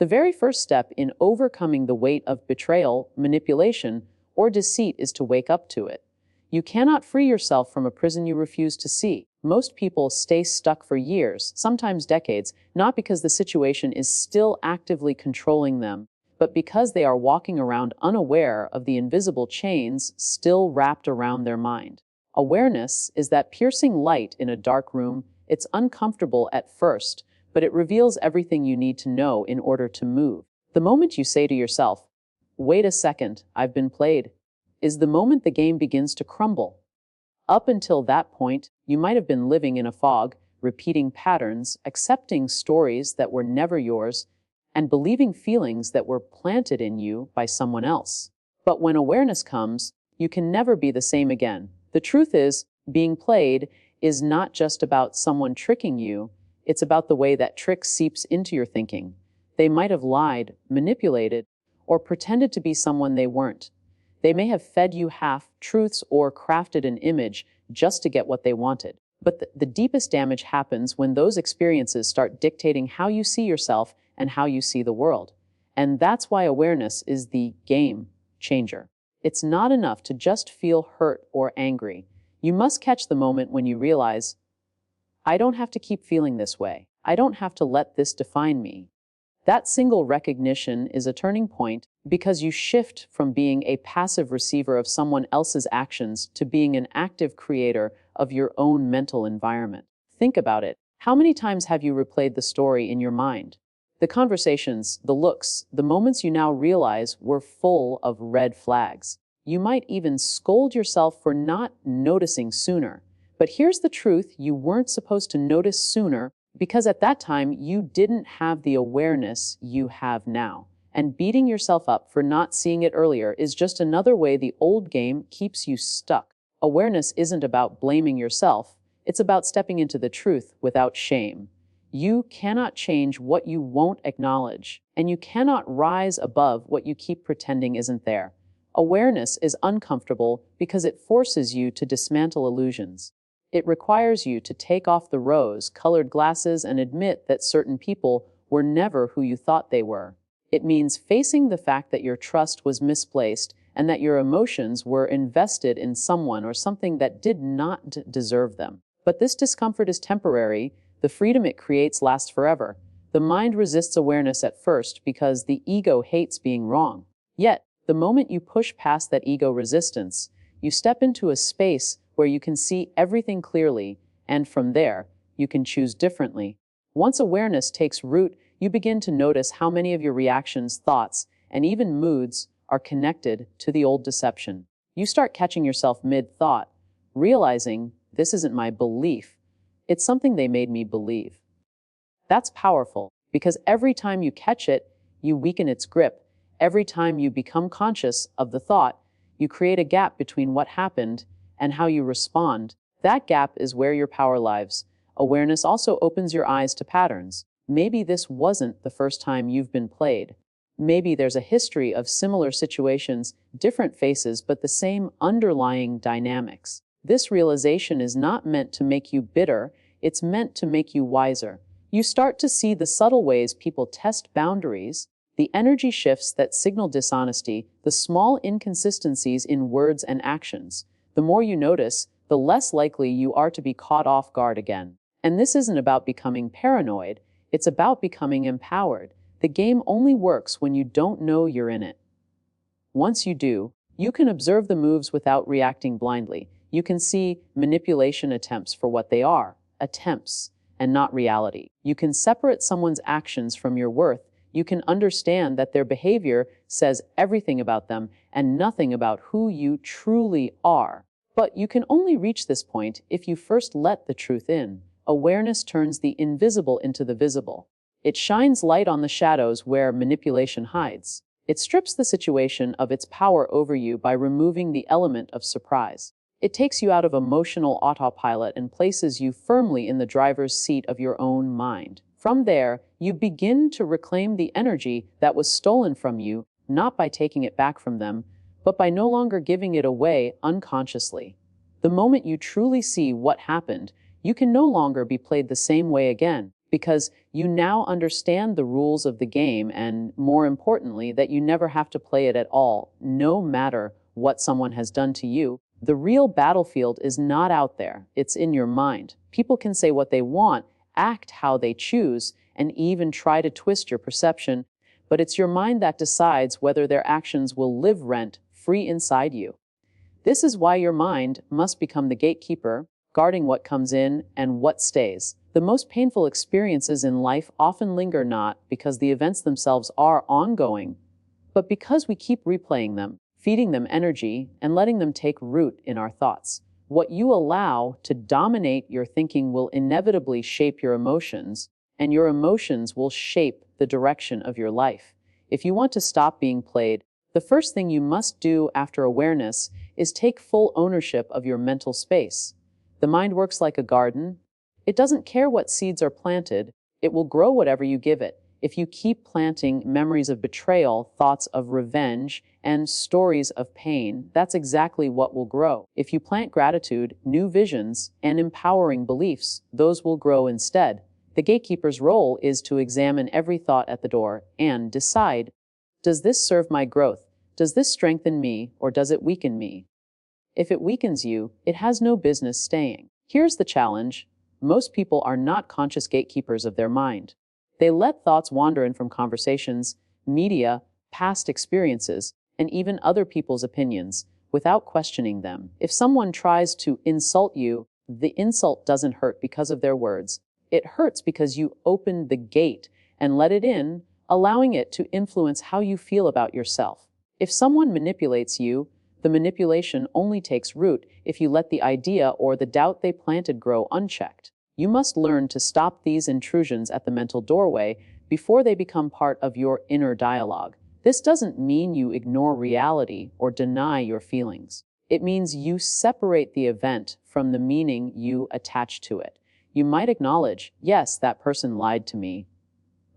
The very first step in overcoming the weight of betrayal, manipulation, or deceit is to wake up to it. You cannot free yourself from a prison you refuse to see. Most people stay stuck for years, sometimes decades, not because the situation is still actively controlling them, but because they are walking around unaware of the invisible chains still wrapped around their mind. Awareness is that piercing light in a dark room. It's uncomfortable at first, but it reveals everything you need to know in order to move. The moment you say to yourself, "Wait a second, I've been played," is the moment the game begins to crumble. Up until that point, you might have been living in a fog, repeating patterns, accepting stories that were never yours, and believing feelings that were planted in you by someone else. But when awareness comes, you can never be the same again. The truth is, being played is not just about someone tricking you, it's about the way that trick seeps into your thinking. They might have lied, manipulated, or pretended to be someone they weren't. They may have fed you half-truths or crafted an image just to get what they wanted. But the deepest damage happens when those experiences start dictating how you see yourself and how you see the world. And that's why awareness is the game changer. It's not enough to just feel hurt or angry. You must catch the moment when you realize, I don't have to keep feeling this way. I don't have to let this define me. That single recognition is a turning point because you shift from being a passive receiver of someone else's actions to being an active creator of your own mental environment. Think about it. How many times have you replayed the story in your mind? The conversations, the looks, the moments you now realize were full of red flags. You might even scold yourself for not noticing sooner. But here's the truth: you weren't supposed to notice sooner because at that time you didn't have the awareness you have now. And beating yourself up for not seeing it earlier is just another way the old game keeps you stuck. Awareness isn't about blaming yourself. It's about stepping into the truth without shame. You cannot change what you won't acknowledge, and you cannot rise above what you keep pretending isn't there. Awareness is uncomfortable because it forces you to dismantle illusions. It requires you to take off the rose-colored glasses and admit that certain people were never who you thought they were. It means facing the fact that your trust was misplaced and that your emotions were invested in someone or something that did not deserve them. But this discomfort is temporary. The freedom it creates lasts forever. The mind resists awareness at first because the ego hates being wrong. Yet, the moment you push past that ego resistance, you step into a space where you can see everything clearly, and from there, you can choose differently. Once awareness takes root, you begin to notice how many of your reactions, thoughts, and even moods are connected to the old deception. You start catching yourself mid-thought, realizing, this isn't my belief, it's something they made me believe. That's powerful, because every time you catch it, you weaken its grip. Every time you become conscious of the thought, you create a gap between what happened and how you respond. That gap is where your power lies. Awareness also opens your eyes to patterns. Maybe this wasn't the first time you've been played. Maybe there's a history of similar situations, different faces, but the same underlying dynamics. This realization is not meant to make you bitter, it's meant to make you wiser. You start to see the subtle ways people test boundaries, the energy shifts that signal dishonesty, the small inconsistencies in words and actions. The more you notice, the less likely you are to be caught off guard again. And this isn't about becoming paranoid, it's about becoming empowered. The game only works when you don't know you're in it. Once you do, you can observe the moves without reacting blindly. You can see manipulation attempts for what they are, attempts, and not reality. You can separate someone's actions from your worth. You can understand that their behavior says everything about them and nothing about who you truly are. But you can only reach this point if you first let the truth in. Awareness turns the invisible into the visible. It shines light on the shadows where manipulation hides. It strips the situation of its power over you by removing the element of surprise. It takes you out of emotional autopilot and places you firmly in the driver's seat of your own mind. From there, you begin to reclaim the energy that was stolen from you, not by taking it back from them, but by no longer giving it away unconsciously. The moment you truly see what happened, you can no longer be played the same way again. because you now understand the rules of the game and, more importantly, that you never have to play it at all, no matter what someone has done to you. The real battlefield is not out there, it's in your mind. People can say what they want, act how they choose, and even try to twist your perception, but it's your mind that decides whether their actions will live rent-free inside you. This is why your mind must become the gatekeeper, guarding what comes in and what stays. The most painful experiences in life often linger not because the events themselves are ongoing, but because we keep replaying them, feeding them energy, and letting them take root in our thoughts. What you allow to dominate your thinking will inevitably shape your emotions, and your emotions will shape the direction of your life. If you want to stop being played, the first thing you must do after awareness is take full ownership of your mental space. The mind works like a garden. It doesn't care what seeds are planted. It will grow whatever you give it. If you keep planting memories of betrayal, thoughts of revenge, and stories of pain, that's exactly what will grow. If you plant gratitude, new visions, and empowering beliefs, those will grow instead. The gatekeeper's role is to examine every thought at the door and decide, does this serve my growth? Does this strengthen me, or does it weaken me? If it weakens you, it has no business staying. Here's the challenge. Most people are not conscious gatekeepers of their mind. They let thoughts wander in from conversations, media, past experiences, and even other people's opinions, without questioning them. If someone tries to insult you, the insult doesn't hurt because of their words. It hurts because you opened the gate and let it in, allowing it to influence how you feel about yourself. If someone manipulates you, the manipulation only takes root if you let the idea or the doubt they planted grow unchecked. You must learn to stop these intrusions at the mental doorway before they become part of your inner dialogue. This doesn't mean you ignore reality or deny your feelings. It means you separate the event from the meaning you attach to it. You might acknowledge, yes, that person lied to me,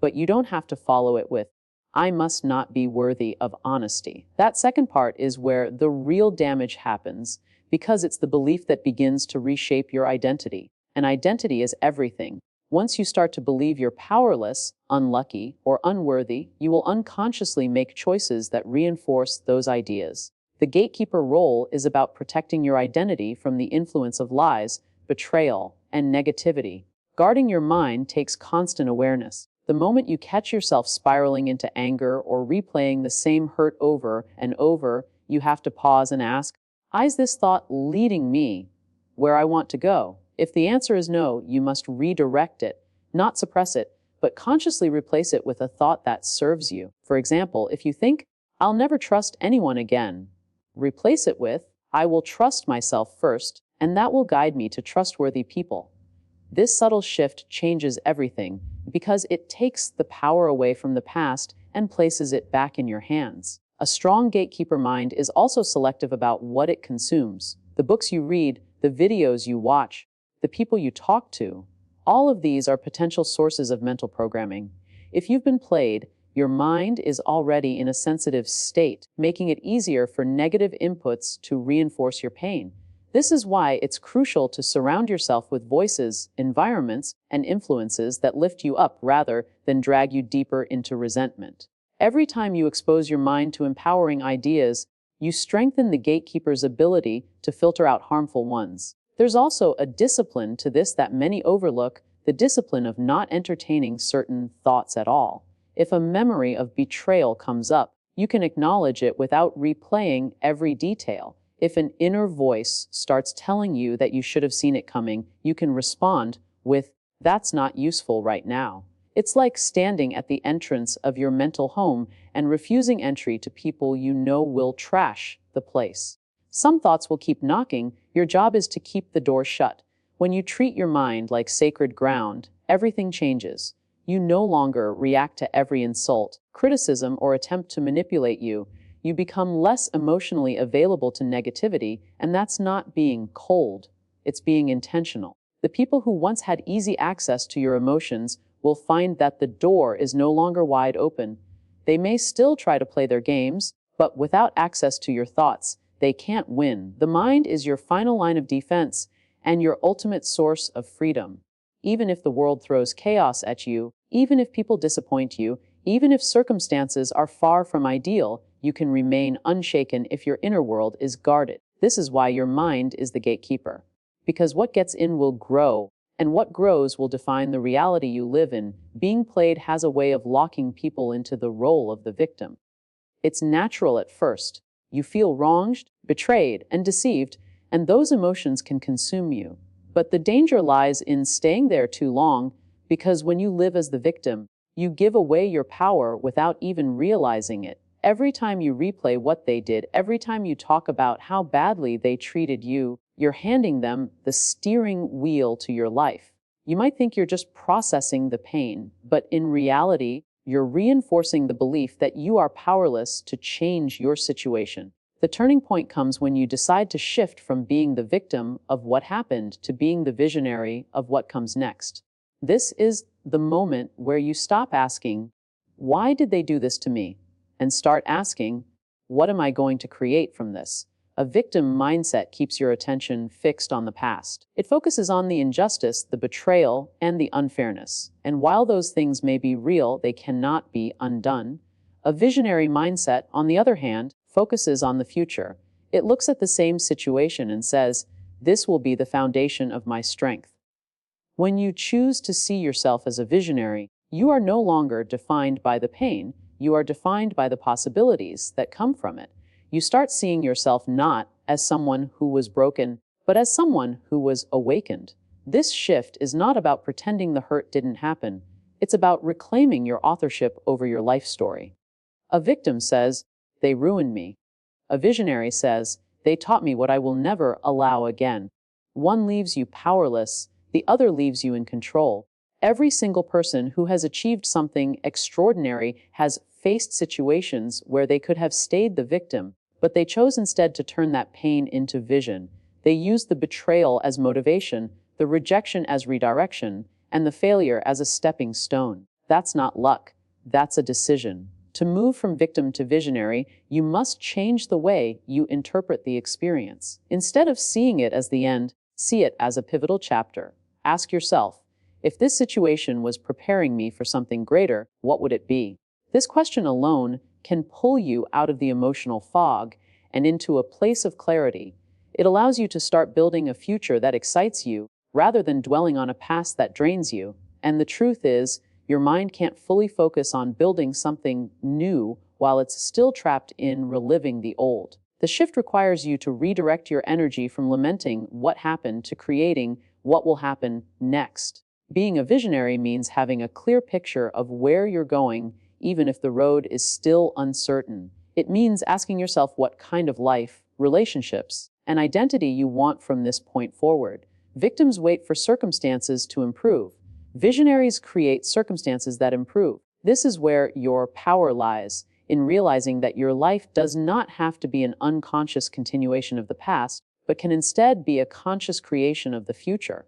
but you don't have to follow it with, I must not be worthy of honesty. That second part is where the real damage happens, because it's the belief that begins to reshape your identity. And identity is everything. Once you start to believe you're powerless, unlucky, or unworthy, you will unconsciously make choices that reinforce those ideas. The gatekeeper role is about protecting your identity from the influence of lies, betrayal, and negativity. Guarding your mind takes constant awareness. The moment you catch yourself spiraling into anger or replaying the same hurt over and over, you have to pause and ask, is this thought leading me where I want to go? If the answer is no, you must redirect it, not suppress it, but consciously replace it with a thought that serves you. For example, if you think, I'll never trust anyone again, replace it with, I will trust myself first, and that will guide me to trustworthy people. This subtle shift changes everything because it takes the power away from the past and places it back in your hands. A strong gatekeeper mind is also selective about what it consumes. The books you read, the videos you watch, the people you talk to, all of these are potential sources of mental programming. If you've been played, your mind is already in a sensitive state, making it easier for negative inputs to reinforce your pain. This is why it's crucial to surround yourself with voices, environments, and influences that lift you up rather than drag you deeper into resentment. Every time you expose your mind to empowering ideas, you strengthen the gatekeeper's ability to filter out harmful ones. There's also a discipline to this that many overlook, the discipline of not entertaining certain thoughts at all. If a memory of betrayal comes up, you can acknowledge it without replaying every detail. If an inner voice starts telling you that you should have seen it coming, you can respond with, that's not useful right now. It's like standing at the entrance of your mental home and refusing entry to people you know will trash the place. Some thoughts will keep knocking. Your job is to keep the door shut. When you treat your mind like sacred ground, everything changes. You no longer react to every insult, criticism, or attempt to manipulate you. You become less emotionally available to negativity, and that's not being cold. It's being intentional. The people who once had easy access to your emotions will find that the door is no longer wide open. They may still try to play their games, but without access to your thoughts, they can't win. The mind is your final line of defense and your ultimate source of freedom. even if the world throws chaos at you, even if people disappoint you, even if circumstances are far from ideal, you can remain unshaken if your inner world is guarded. This is why your mind is the gatekeeper. Because what gets in will grow, and what grows will define the reality you live in. Being played has a way of locking people into the role of the victim. It's natural at first. You feel wronged, betrayed, and deceived, and those emotions can consume you. But the danger lies in staying there too long, because when you live as the victim, you give away your power without even realizing it. Every time you replay what they did, every time you talk about how badly they treated you, you're handing them the steering wheel to your life. You might think you're just processing the pain, but in reality, you're reinforcing the belief that you are powerless to change your situation. The turning point comes when you decide to shift from being the victim of what happened to being the visionary of what comes next. This is the moment where you stop asking, "Why did they do this to me?" and start asking, "What am I going to create from this?" A victim mindset keeps your attention fixed on the past. It focuses on the injustice, the betrayal, and the unfairness. And while those things may be real, they cannot be undone. A visionary mindset, on the other hand, focuses on the future. It looks at the same situation and says, "This will be the foundation of my strength." When you choose to see yourself as a visionary, you are no longer defined by the pain, you are defined by the possibilities that come from it. You start seeing yourself not as someone who was broken, but as someone who was awakened. This shift is not about pretending the hurt didn't happen. It's about reclaiming your authorship over your life story. A victim says, "They ruined me." A visionary says, "They taught me what I will never allow again." One leaves you powerless, the other leaves you in control. Every single person who has achieved something extraordinary has faced situations where they could have stayed the victim, but they chose instead to turn that pain into vision. They used the betrayal as motivation, the rejection as redirection, and the failure as a stepping stone. That's not luck. That's a decision. To move from victim to visionary, you must change the way you interpret the experience. Instead of seeing it as the end, see it as a pivotal chapter. Ask yourself, if this situation was preparing me for something greater, what would it be? This question alone can pull you out of the emotional fog and into a place of clarity. It allows you to start building a future that excites you rather than dwelling on a past that drains you. And the truth is, your mind can't fully focus on building something new while it's still trapped in reliving the old. The shift requires you to redirect your energy from lamenting what happened to creating what will happen next. Being a visionary means having a clear picture of where you're going, even if the road is still uncertain. It means asking yourself what kind of life, relationships, and identity you want from this point forward. Victims wait for circumstances to improve. Visionaries create circumstances that improve. This is where your power lies, in realizing that your life does not have to be an unconscious continuation of the past, but can instead be a conscious creation of the future.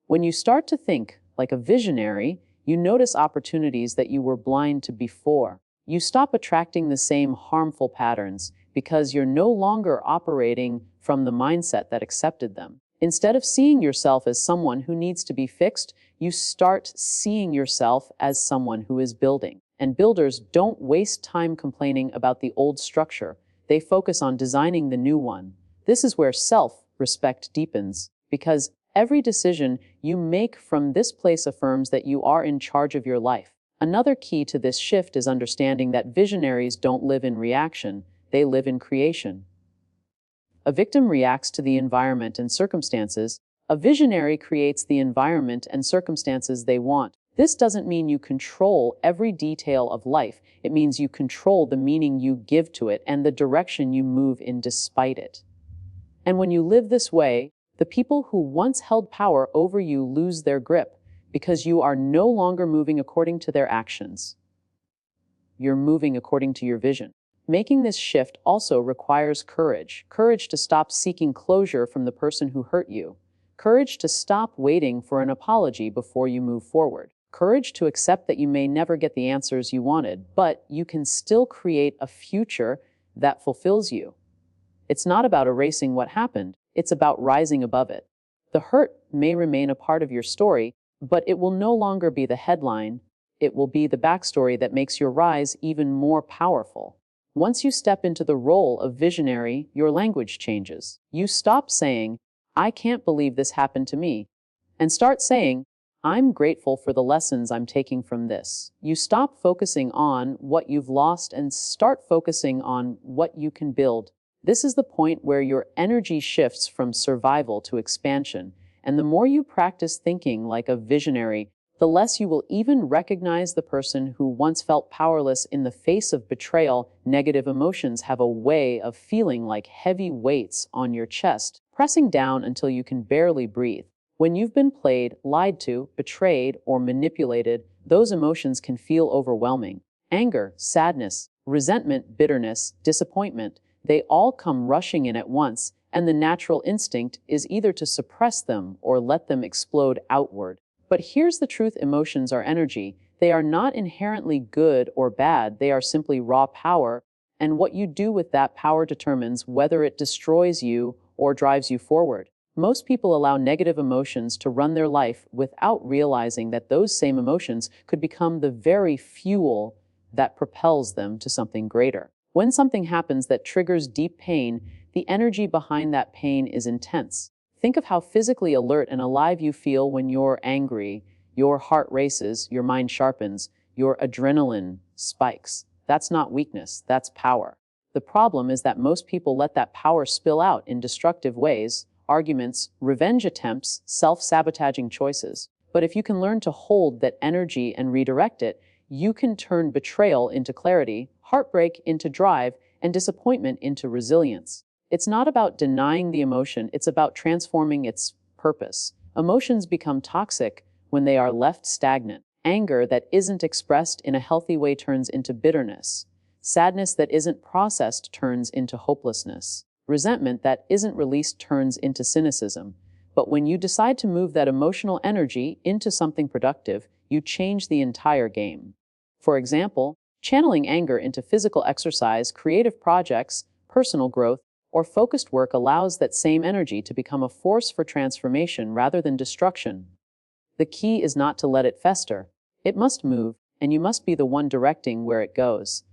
When you start to think like a visionary, you notice opportunities that you were blind to before. You stop attracting the same harmful patterns because you're no longer operating from the mindset that accepted them. Instead of seeing yourself as someone who needs to be fixed, you start seeing yourself as someone who is building. And builders don't waste time complaining about the old structure. They focus on designing the new one. This is where self-respect deepens, because every decision you make from this place affirms that you are in charge of your life. Another key to this shift is understanding that visionaries don't live in reaction, they live in creation. A victim reacts to the environment and circumstances. A visionary creates the environment and circumstances they want. This doesn't mean you control every detail of life. It means you control the meaning you give to it and the direction you move in despite it. And when you live this way, the people who once held power over you lose their grip because you are no longer moving according to their actions. You're moving according to your vision. Making this shift also requires courage. Courage to stop seeking closure from the person who hurt you. Courage to stop waiting for an apology before you move forward. Courage to accept that you may never get the answers you wanted, but you can still create a future that fulfills you. It's not about erasing what happened, it's about rising above it. The hurt may remain a part of your story, But it will no longer be the headline. It will be the backstory that makes your rise even more powerful. Once you step into the role of visionary, your language changes. You stop saying, "I can't believe this happened to me," and start saying, "I'm grateful for the lessons I'm taking from this." You stop focusing on what you've lost and start focusing on what you can build. This is the point where your energy shifts from survival to expansion, and the more you practice thinking like a visionary, the less you will even recognize the person who once felt powerless in the face of betrayal. Negative emotions have a way of feeling like heavy weights on your chest, pressing down until you can barely breathe. When you've been played, lied to, betrayed, or manipulated, those emotions can feel overwhelming. Anger, sadness, resentment, bitterness, disappointment, they all come rushing in at once, and the natural instinct is either to suppress them or let them explode outward. But here's the truth: emotions are energy. They are not inherently good or bad, they are simply raw power, and what you do with that power determines whether it destroys you or drives you forward. Most people allow negative emotions to run their life without realizing that those same emotions could become the very fuel that propels them to something greater. When something happens that triggers deep pain, the energy behind that pain is intense. Think of how physically alert and alive you feel when you're angry. Your heart races, your mind sharpens, your adrenaline spikes. That's not weakness, that's power. The problem is that most people let that power spill out in destructive ways: arguments, revenge attempts, self-sabotaging choices. But if you can learn to hold that energy and redirect it, you can turn betrayal into clarity, heartbreak into drive, and disappointment into resilience. It's not about denying the emotion, it's about transforming its purpose. Emotions become toxic when they are left stagnant. Anger that isn't expressed in a healthy way turns into bitterness. Sadness that isn't processed turns into hopelessness. Resentment that isn't released turns into cynicism. But when you decide to move that emotional energy into something productive, you change the entire game. For example, channeling anger into physical exercise, creative projects, personal growth, or focused work allows that same energy to become a force for transformation rather than destruction. The key is not to let it fester. It must move, and you must be the one directing where it goes.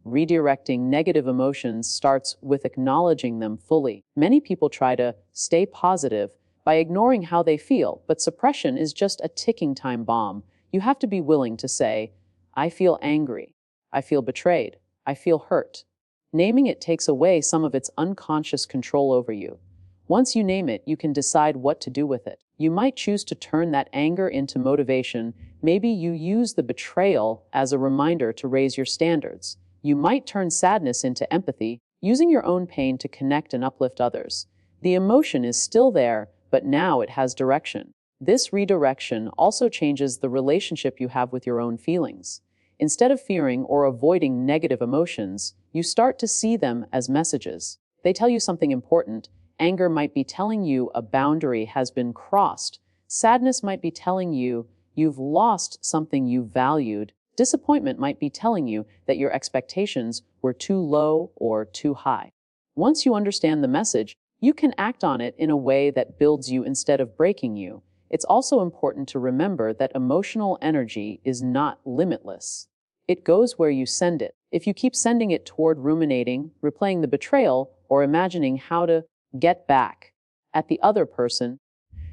Redirecting negative emotions starts with acknowledging them fully. Many people try to stay positive by ignoring how they feel, but suppression is just a ticking time bomb. You have to be willing to say, "I feel angry. I feel betrayed. I feel hurt." Naming it takes away some of its unconscious control over you. Once you name it, you can decide what to do with it. You might choose to turn that anger into motivation. Maybe you use the betrayal as a reminder to raise your standards. You might turn sadness into empathy, using your own pain to connect and uplift others. The emotion is still there, but now it has direction. This redirection also changes the relationship you have with your own feelings. Instead of fearing or avoiding negative emotions, you start to see them as messages. They tell you something important. Anger might be telling you a boundary has been crossed. Sadness might be telling you you've lost something you valued. Disappointment might be telling you that your expectations were too low or too high. Once you understand the message, you can act on it in a way that builds you instead of breaking you. It's also important to remember that emotional energy is not limitless. It goes where you send it. If you keep sending it toward ruminating, replaying the betrayal, or imagining how to get back at the other person,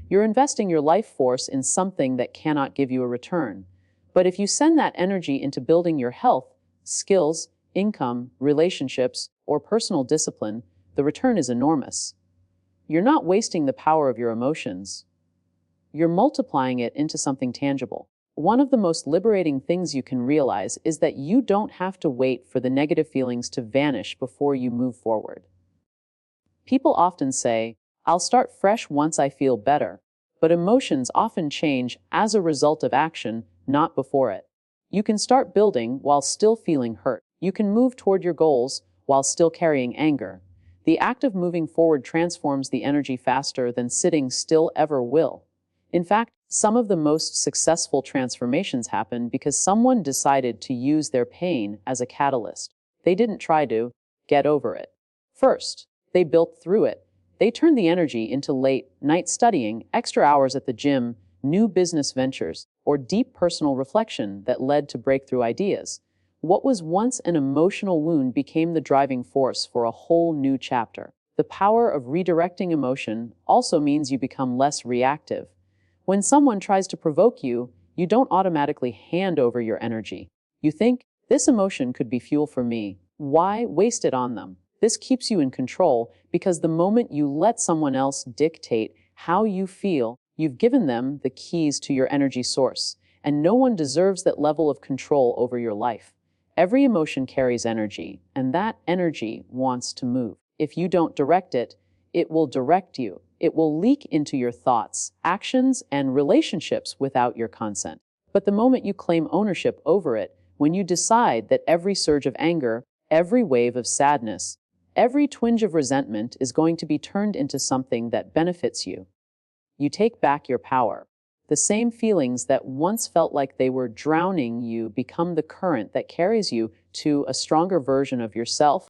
you're investing your life force in something that cannot give you a return. But if you send that energy into building your health, skills, income, relationships, or personal discipline, the return is enormous. You're not wasting the power of your emotions. You're multiplying it into something tangible. One of the most liberating things you can realize is that you don't have to wait for the negative feelings to vanish before you move forward. People often say, "I'll start fresh once I feel better," but emotions often change as a result of action, not before it. You can start building while still feeling hurt. You can move toward your goals while still carrying anger. The act of moving forward transforms the energy faster than sitting still ever will. In fact, some of the most successful transformations happen because someone decided to use their pain as a catalyst. They didn't try to get over it first. They built through it. They turned the energy into late night studying, extra hours at the gym, new business ventures, or deep personal reflection that led to breakthrough ideas. What was once an emotional wound became the driving force for a whole new chapter. The power of redirecting emotion also means you become less reactive. When someone tries to provoke you, you don't automatically hand over your energy. You think, this emotion could be fuel for me. Why waste it on them? This keeps you in control because the moment you let someone else dictate how you feel, you've given them the keys to your energy source, and no one deserves that level of control over your life. Every emotion carries energy, and that energy wants to move. If you don't direct it, it will direct you. It will leak into your thoughts, actions, and relationships without your consent. But the moment you claim ownership over it, when you decide that every surge of anger, every wave of sadness, every twinge of resentment is going to be turned into something that benefits you, you take back your power. The same feelings that once felt like they were drowning you become the current that carries you to a stronger version of yourself,